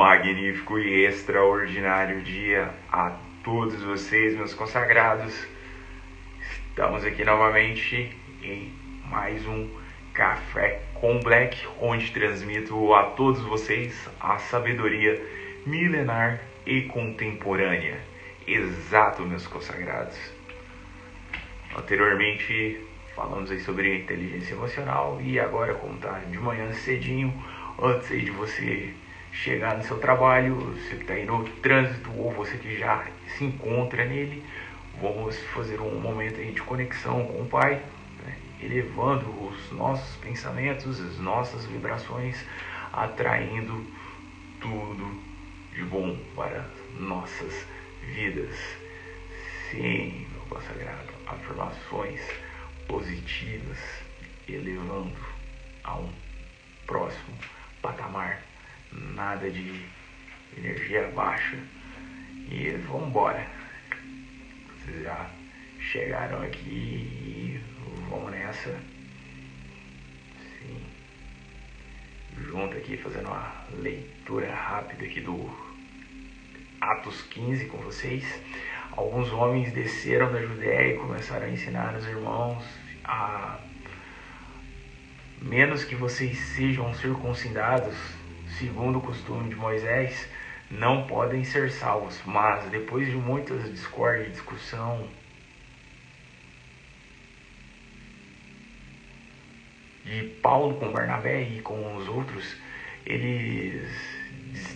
magnífico e extraordinário dia a todos vocês, meus consagrados. Estamos aqui novamente em mais um Café com Black, onde transmito a todos vocês a sabedoria milenar e contemporânea. Exato, meus consagrados. Anteriormente falamos aí sobre inteligência emocional e agora, como tá de manhã cedinho, antes aí de você chegar no seu trabalho, você que está aí no trânsito ou você que já se encontra nele, vamos fazer um momento aí de conexão com o Pai, né? Elevando os nossos pensamentos, as nossas vibrações, atraindo tudo de bom para nossas vidas. Sim, meu consagrado, afirmações positivas, elevando a um próximo patamar, nada de energia baixa. E vamos embora. Vocês já chegaram aqui e vamos nessa. Sim. Junto aqui fazendo uma leitura rápida aqui do Atos 15 com vocês. Alguns homens desceram da Judéia e começaram a ensinar os irmãos a menos que vocês sejam circuncidados segundo o costume de Moisés, não podem ser salvos. Mas depois de muitas discórdias e discussão, de Paulo com Barnabé e com os outros, eles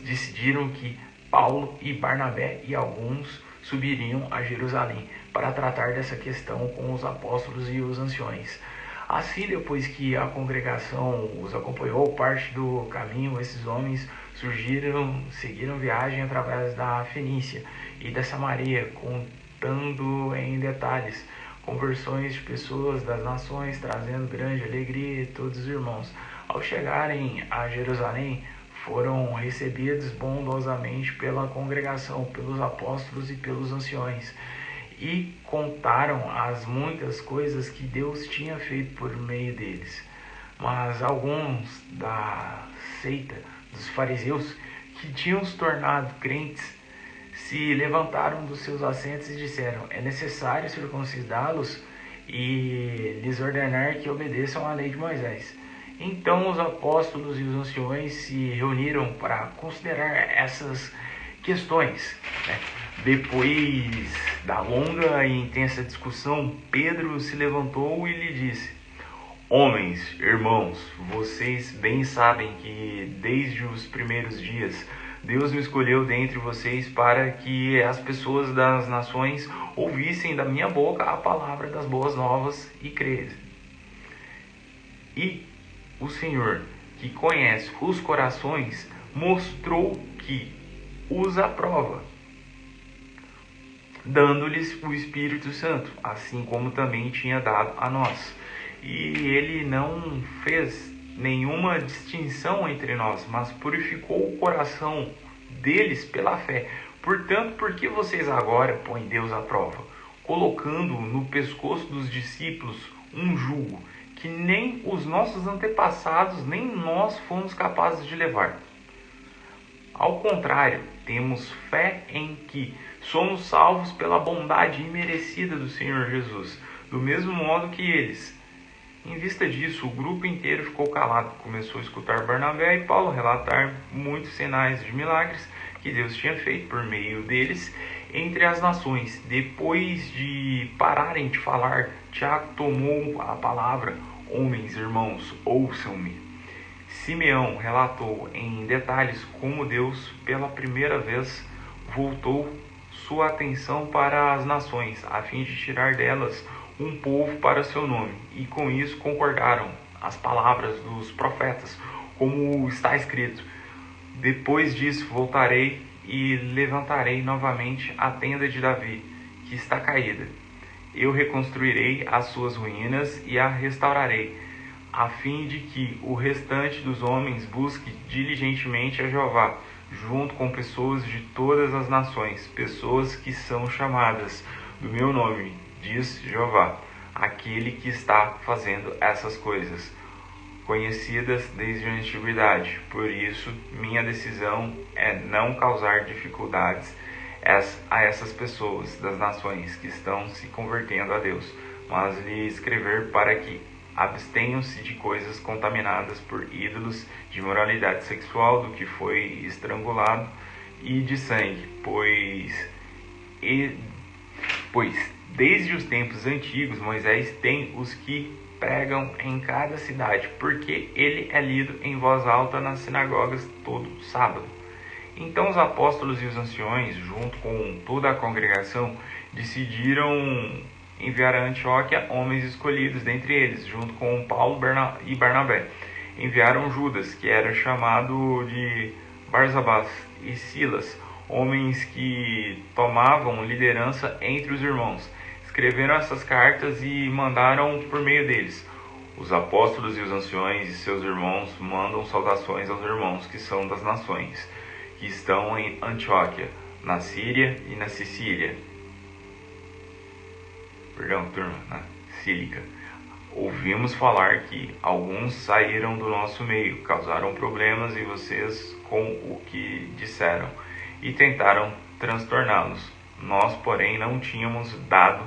decidiram que Paulo e Barnabé e alguns subiriam a Jerusalém para tratar dessa questão com os apóstolos e os anciões. Assim, depois que a congregação os acompanhou parte do caminho, esses homens seguiram viagem através da Fenícia e da Samaria, contando em detalhes conversões de pessoas das nações, trazendo grande alegria a todos os irmãos. Ao chegarem a Jerusalém, foram recebidos bondosamente pela congregação, pelos apóstolos e pelos anciões, e contaram as muitas coisas que Deus tinha feito por meio deles. Mas alguns da seita dos fariseus, que tinham se tornado crentes, se levantaram dos seus assentos e disseram: é necessário circuncidá-los e lhes ordenar que obedeçam à lei de Moisés. Então os apóstolos e os anciões se reuniram para considerar essas questões, né? Depois da longa e intensa discussão, Pedro se levantou e lhe disse: homens, irmãos, vocês bem sabem que desde os primeiros dias Deus me escolheu dentre vocês para que as pessoas das nações ouvissem da minha boca a palavra das boas novas e crescem. E o Senhor, que conhece os corações, mostrou que os aprova, dando-lhes o Espírito Santo, assim como também tinha dado a nós. E ele não fez nenhuma distinção entre nós, mas purificou o coração deles pela fé. Portanto, por que vocês agora põem Deus à prova, colocando no pescoço dos discípulos um jugo que nem os nossos antepassados, nem nós fomos capazes de levar? Ao contrário, temos fé em que somos salvos pela bondade imerecida do Senhor Jesus, do mesmo modo que eles. Em vista disso, o grupo inteiro ficou calado. Começou a escutar Barnabé e Paulo relatar muitos sinais de milagres que Deus tinha feito por meio deles entre as nações. Depois de pararem de falar, Tiago tomou a palavra: homens, irmãos, ouçam-me. Simeão relatou em detalhes como Deus, pela primeira vez, voltou sua atenção para as nações, a fim de tirar delas um povo para seu nome, e com isso concordaram as palavras dos profetas, como está escrito: depois disso voltarei e levantarei novamente a tenda de Davi, que está caída. Eu reconstruirei as suas ruínas e a restaurarei, a fim de que o restante dos homens busque diligentemente a Jeová, junto com pessoas de todas as nações, pessoas que são chamadas do meu nome, diz Jeová, aquele que está fazendo essas coisas. conhecidas desde a antiguidade. Por isso, minha decisão é não causar dificuldades a essas pessoas das nações que estão se convertendo a Deus, mas lhe escrever para que abstenham-se de coisas contaminadas por ídolos, de moralidade sexual, do que foi estrangulado e de sangue, pois desde os tempos antigos Moisés tem os que pregam em cada cidade, porque ele é lido em voz alta nas sinagogas todo sábado. Então os apóstolos e os anciões, junto com toda a congregação, decidiram enviar a Antioquia homens escolhidos dentre eles, junto com Paulo e Barnabé. Enviaram Judas, que era chamado de Barsabás, e Silas, homens que tomavam liderança entre os irmãos. Escreveram essas cartas e mandaram por meio deles. Os apóstolos e os anciões e seus irmãos mandam saudações aos irmãos que são das nações, que estão em Antioquia, na Síria e na Sicília. Na Cílica. Ouvimos falar que alguns saíram do nosso meio, causaram problemas e vocês com o que disseram, e tentaram transtorná-los. Nós, porém, não tínhamos dado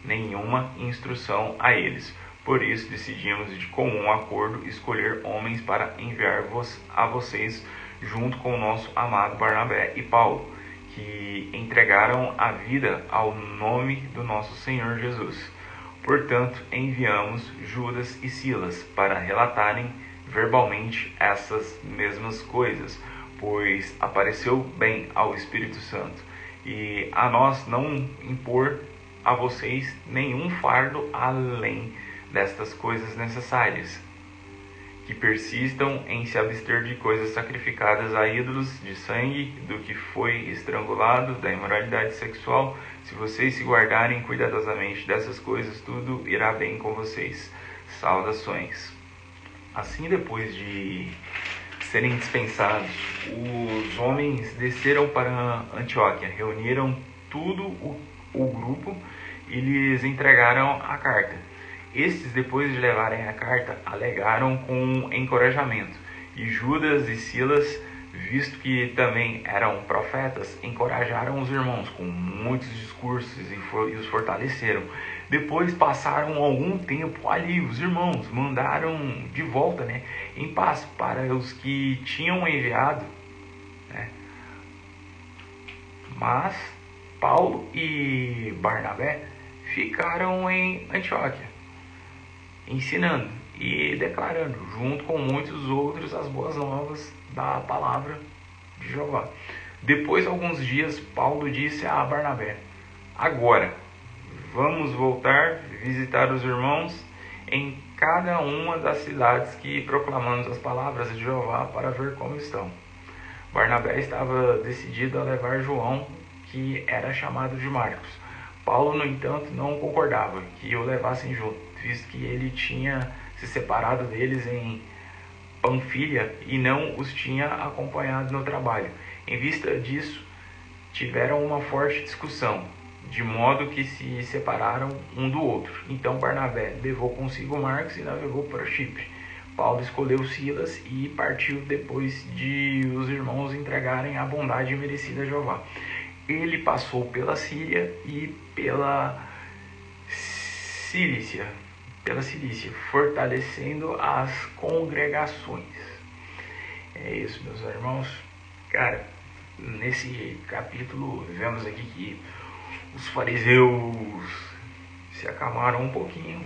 nenhuma instrução a eles. Por isso decidimos de comum acordo escolher homens para enviar a vocês, junto com o nosso amado Barnabé e Paulo, que entregaram a vida ao nome do nosso Senhor Jesus. Portanto, enviamos Judas e Silas para relatarem verbalmente essas mesmas coisas, pois apareceu bem ao Espírito Santo e a nós não impor a vocês nenhum fardo além destas coisas necessárias, que persistam em se abster de coisas sacrificadas a ídolos, de sangue, do que foi estrangulado, da imoralidade sexual. Se vocês se guardarem cuidadosamente dessas coisas, tudo irá bem com vocês. Saudações. Assim, depois de serem dispensados, os homens desceram para Antioquia, reuniram tudo o grupo e lhes entregaram a carta. Estes, depois de levarem a carta, alegaram com encorajamento, e Judas e Silas, visto que também eram profetas, encorajaram os irmãos com muitos discursos e os fortaleceram. Depois passaram algum tempo ali, os irmãos mandaram de volta, em paz para os que tinham enviado, Mas Paulo e Barnabé ficaram em Antioquia, ensinando e declarando, junto com muitos outros, as boas novas da palavra de Jeová. Depois de alguns dias, Paulo disse a Barnabé: agora, vamos voltar visitar os irmãos em cada uma das cidades que proclamamos as palavras de Jeová, para ver como estão. Barnabé estava decidido a levar João, que era chamado de Marcos. Paulo, no entanto, não concordava que o levassem junto, visto que ele tinha se separado deles em Panfilha e não os tinha acompanhado no trabalho. Em vista disso, tiveram uma forte discussão, de modo que se separaram um do outro. Então Barnabé levou consigo Marcos e navegou para Chipre. Paulo escolheu Silas e partiu depois de os irmãos entregarem a bondade merecida a Jeová. Ele passou pela Síria e pela Cilícia, fortalecendo as congregações. É isso, meus irmãos. Cara, nesse capítulo vemos aqui que os fariseus se acalmaram um pouquinho,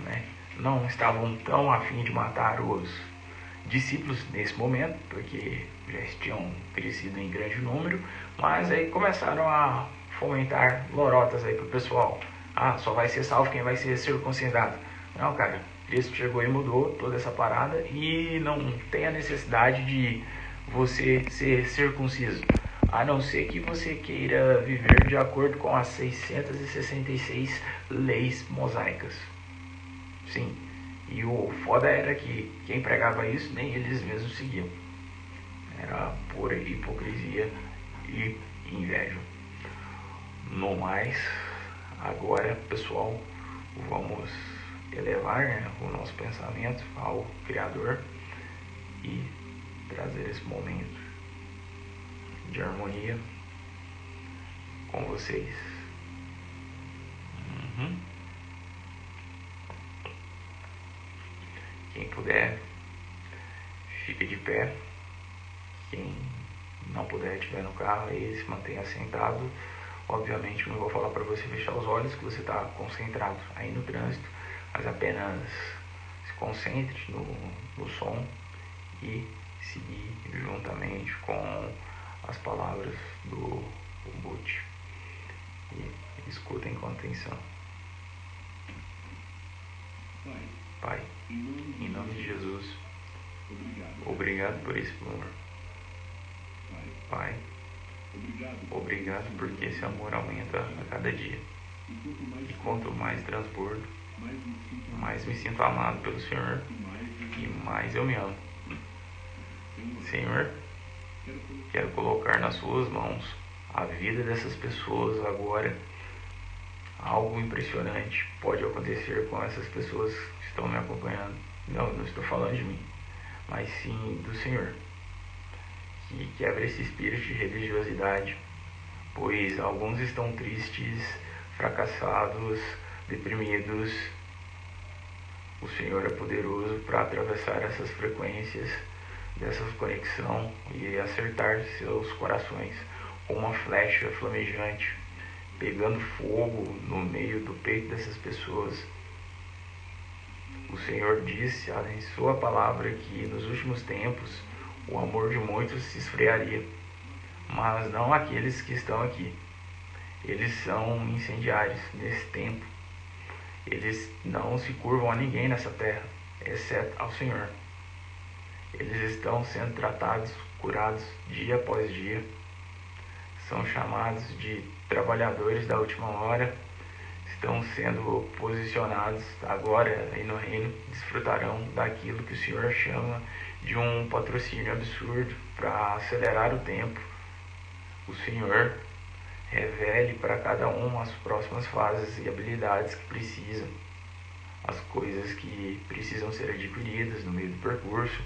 Não estavam tão a fim de matar os discípulos nesse momento, porque já tinham crescido em grande número, mas aí começaram a fomentar lorotas aí pro pessoal. Só vai ser salvo quem vai ser circuncidado. Não, cara, Cristo chegou e mudou toda essa parada e não tem a necessidade de você ser circunciso, a não ser que você queira viver de acordo com as 666 leis mosaicas. Sim, e o foda era que quem pregava isso nem eles mesmos seguiam. Era pura hipocrisia e inveja. No mais, agora, pessoal, vamos elevar o nosso pensamento ao Criador, e trazer esse momento de harmonia com vocês. Quem puder, fica de pé. Quem não puder, estiver no carro aí, se mantenha sentado. Obviamente não vou falar para você fechar os olhos, que você está concentrado aí no trânsito, mas apenas se concentre no som e seguir juntamente com as palavras do Ubud. E escutem com atenção. Pai, em nome de Jesus, obrigado por esse amor. Pai, obrigado porque esse amor aumenta a cada dia. E quanto mais transbordo, mais me sinto amado pelo Senhor e mais eu me amo. Senhor, quero colocar nas suas mãos a vida dessas pessoas agora. Algo impressionante pode acontecer com essas pessoas que estão me acompanhando. Não estou falando de mim, mas sim do Senhor. Que quebra esse espírito de religiosidade, pois alguns estão tristes, fracassados, deprimidos. O Senhor é poderoso para atravessar essas frequências dessa conexão e acertar seus corações com uma flecha flamejante, pegando fogo no meio do peito dessas pessoas. O Senhor disse em sua palavra que nos últimos tempos o amor de muitos se esfriaria, mas não aqueles que estão aqui. Eles são incendiários nesse tempo. Eles não se curvam a ninguém nessa terra, exceto ao Senhor. Eles estão sendo tratados, curados dia após dia. São chamados de trabalhadores da última hora. Estão sendo posicionados agora aí no reino. Desfrutarão daquilo que o Senhor chama de um patrocínio absurdo para acelerar o tempo. O Senhor revele para cada um as próximas fases e habilidades que precisam, as coisas que precisam ser adquiridas no meio do percurso,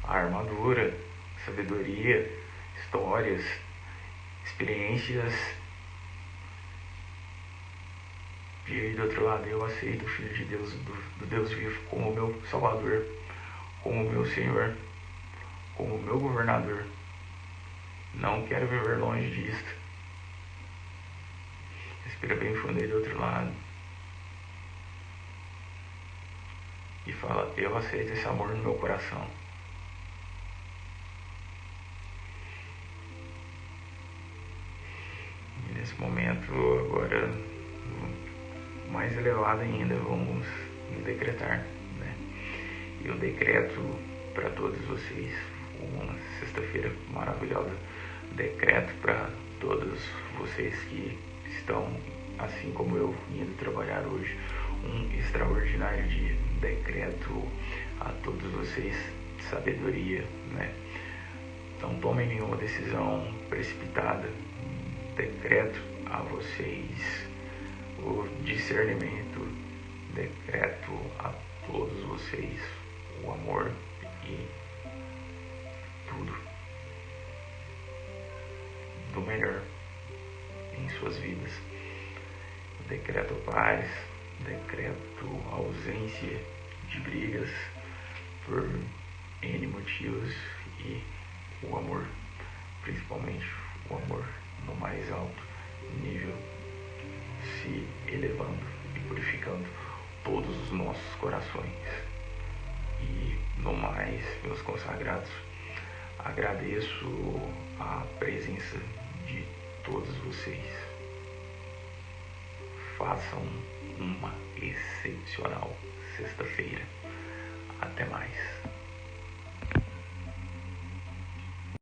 a armadura, sabedoria, histórias, experiências. E do outro lado, eu aceito o Filho de Deus, do Deus vivo, como meu Salvador, como meu Senhor, como meu governador. Não quero viver longe disto. Respira bem fundo aí do outro lado. E fala, eu aceito esse amor no meu coração. E nesse momento, agora, mais elevado ainda, vamos nos decretar, né? Eu decreto para todos vocês uma sexta-feira maravilhosa. Decreto para todos vocês que estão, assim como eu, indo trabalhar hoje, um extraordinário dia. Decreto a todos vocês sabedoria, né? Não tomem nenhuma decisão precipitada. Decreto a vocês o discernimento. Decreto a todos vocês o amor e tudo do melhor em suas vidas. Decreto paz, decreto ausência de brigas por N motivos e o amor, principalmente o amor no mais alto nível, se elevando e purificando todos os nossos corações. E no mais, meus consagrados, agradeço a presença de todos vocês. Façam uma excepcional sexta-feira. Até mais.